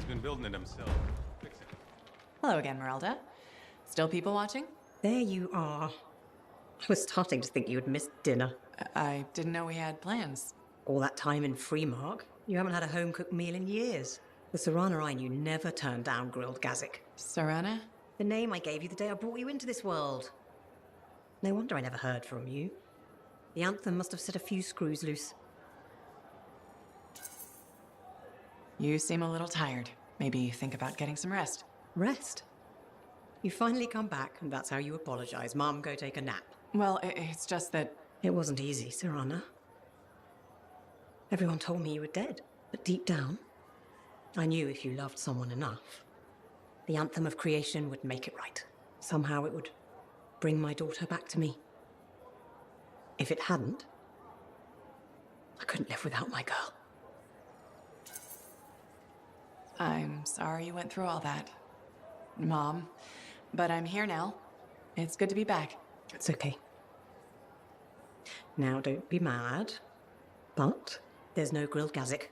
He's been building it himself. Fix it. Hello again, Merelda. Still people watching? There you are. I was starting to think you had missed dinner. I didn't know we had plans. All that time in Freemark, you haven't had a home-cooked meal in years. The Serana I knew never turned down grilled gazik. Serana? The name I gave you the day I brought you into this world. No wonder I never heard from you. The Anthem must have set a few screws loose. You seem a little tired. Maybe think about getting some rest. Rest? You finally come back, and that's how you apologize. Mom, go take a nap. Well, it's just that... It wasn't easy, Serana. Everyone told me you were dead, but deep down, I knew if you loved someone enough, the Anthem of creation would make it right. Somehow it would bring my daughter back to me. If it hadn't, I couldn't live without my girl. I'm sorry you went through all that, Mom. But I'm here now. It's good to be back. It's okay. Now, don't be mad, but there's no grilled gazik.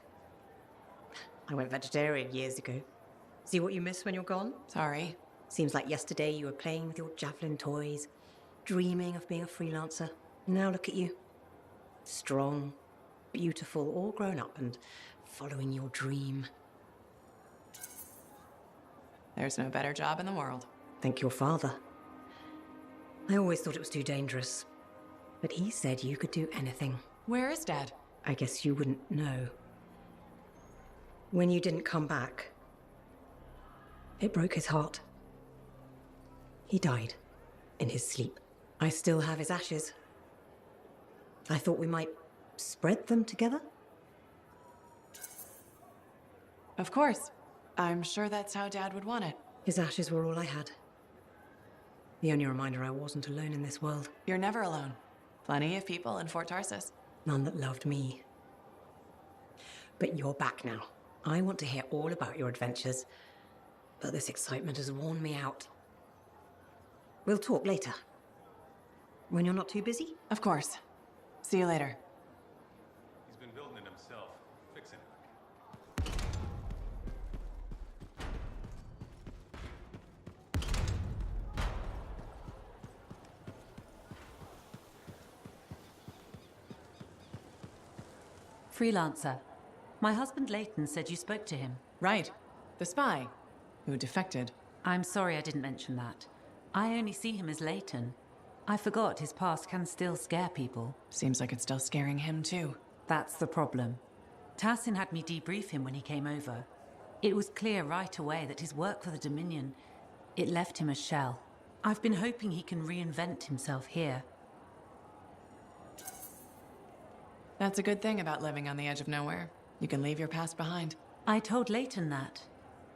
I went vegetarian years ago. See what you miss when you're gone? Sorry. Seems like yesterday you were playing with your javelin toys, dreaming of being a freelancer. Now look at you. Strong, beautiful, all grown up and following your dream. There's no better job in the world. Thank your father. I always thought it was too dangerous, but he said you could do anything. Where is Dad? I guess you wouldn't know. When you didn't come back, it broke his heart. He died in his sleep. I still have his ashes. I thought we might spread them together. Of course. I'm sure that's how Dad would want it. His ashes were all I had. The only reminder I wasn't alone in this world. You're never alone. Plenty of people in Fort Tarsus. None that loved me. But you're back now. I want to hear all about your adventures, but this excitement has worn me out. We'll talk later. When you're not too busy? Of course. See you later. He's been building it himself. Fix it. Freelancer. My husband Leighton said you spoke to him. Right. The spy who defected. I'm sorry I didn't mention that. I only see him as Leighton. I forgot his past can still scare people. Seems like it's still scaring him too. That's the problem. Tassin had me debrief him when he came over. It was clear right away that his work for the Dominion, it left him a shell. I've been hoping he can reinvent himself here. That's a good thing about living on the edge of nowhere. You can leave your past behind. I told Leighton that.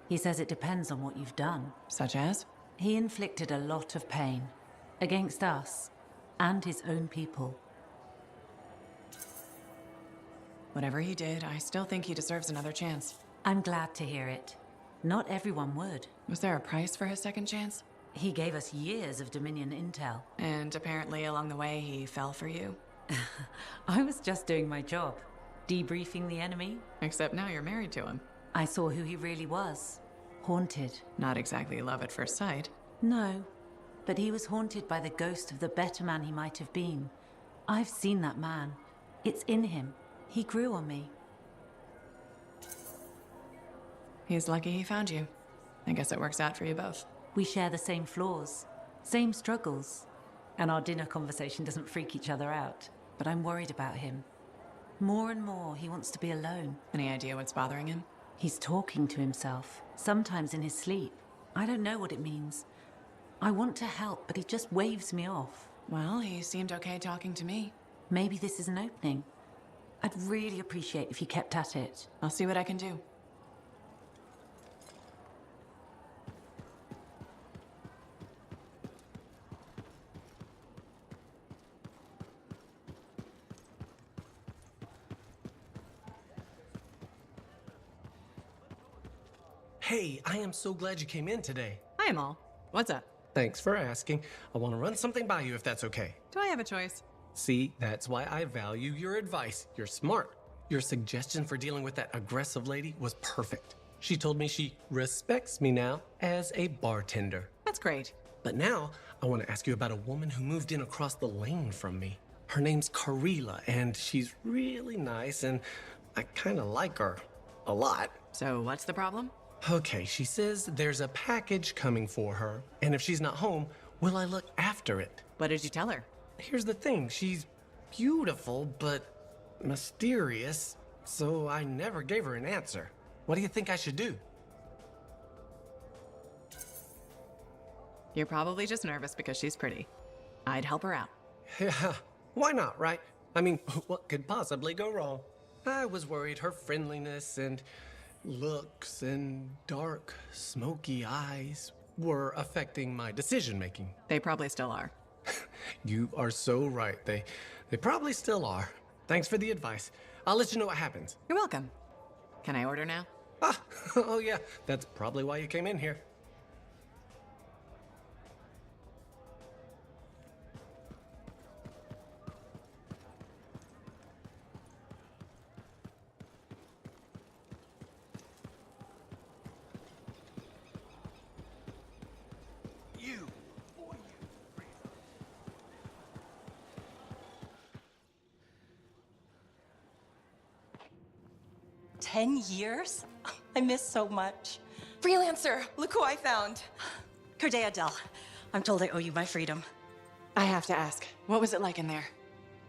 He says it depends on what you've done. Such as? He inflicted a lot of pain. Against us. And his own people. Whatever he did, I still think he deserves another chance. I'm glad to hear it. Not everyone would. Was there a price for his second chance? He gave us years of Dominion intel. And apparently along the way he fell for you. I was just doing my job. Debriefing the enemy. Except now you're married to him. I saw who he really was. Haunted. Not exactly love at first sight. No, but he was haunted by the ghost of the better man he might have been. I've seen that man. It's in him. He grew on me. He's lucky he found you. I guess it works out for you both. We share the same flaws, same struggles. And our dinner conversation doesn't freak each other out. But I'm worried about him. More and more, he wants to be alone. Any idea what's bothering him? He's talking to himself, sometimes in his sleep. I don't know what it means. I want to help, but he just waves me off. Well, he seemed okay talking to me. Maybe this is an opening. I'd really appreciate if you kept at it. I'll see what I can do. Hey, I am so glad you came in today. Hi, Amal. What's up? Thanks for asking. I want to run something by you if that's okay. Do I have a choice? See, that's why I value your advice. You're smart. Your suggestion for dealing with that aggressive lady was perfect. She told me she respects me now as a bartender. That's great. But now, I want to ask you about a woman who moved in across the lane from me. Her name's Karila, and she's really nice, and I kind of like her a lot. So what's the problem? Okay, she says there's a package coming for her, and if she's not home, will I look after it? What did you tell her? Here's the thing, she's beautiful, but mysterious, so I never gave her an answer. What do you think I should do? You're probably just nervous because she's pretty. I'd help her out. Yeah, why not, right? I mean, what could possibly go wrong? I was worried her friendliness and looks and dark, smoky eyes were affecting my decision-making. They probably still are. You are so right. They probably still are. Thanks for the advice. I'll let you know what happens. You're welcome. Can I order now? Ah, oh yeah, that's probably why you came in here. You! 10 years? I miss so much. Freelancer, look who I found. Corday Adele, I'm told I owe you my freedom. I have to ask, what was it like in there?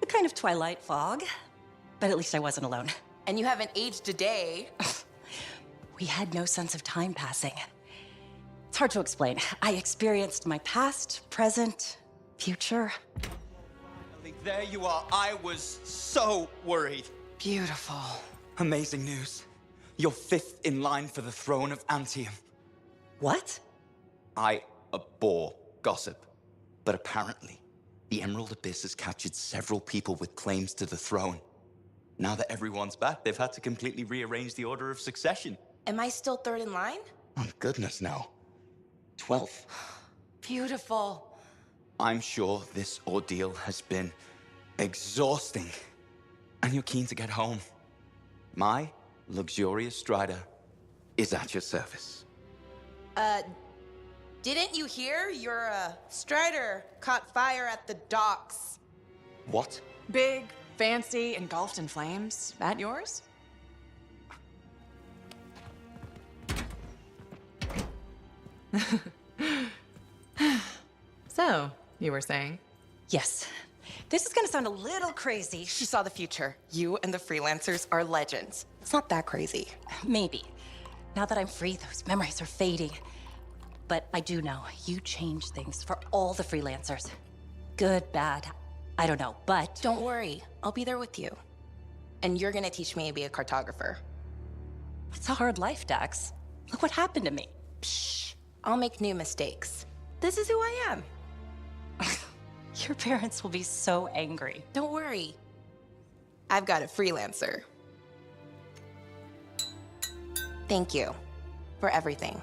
A kind of twilight fog, but at least I wasn't alone. And you haven't aged a day. We had no sense of time passing. It's hard to explain. I experienced my past, present, future. There you are. I was so worried. Beautiful. Amazing news. You're 5th in line for the throne of Anthem. What? I abhor gossip. But apparently, the Emerald Abyss has captured several people with claims to the throne. Now that everyone's back, they've had to completely rearrange the order of succession. Am I still 3rd in line? Oh, goodness, no. 12th. Beautiful. I'm sure this ordeal has been exhausting. And you're keen to get home. My luxurious strider is at your service. Didn't you hear? Your, Strider caught fire at the docks. What? Big, fancy, engulfed in flames. That yours? So, you were saying? Yes. This is gonna sound a little crazy. She saw the future. You and the freelancers are legends. It's not that crazy. Maybe. Now that I'm free, those memories are fading. But I do know you changed things for all the freelancers. Good, bad, I don't know, but... Don't worry. I'll be there with you. And you're gonna teach me to be a cartographer. It's a hard life, Dax. Look what happened to me. Shh. I'll make new mistakes. This is who I am. Your parents will be so angry. Don't worry. I've got a freelancer. Thank you for everything.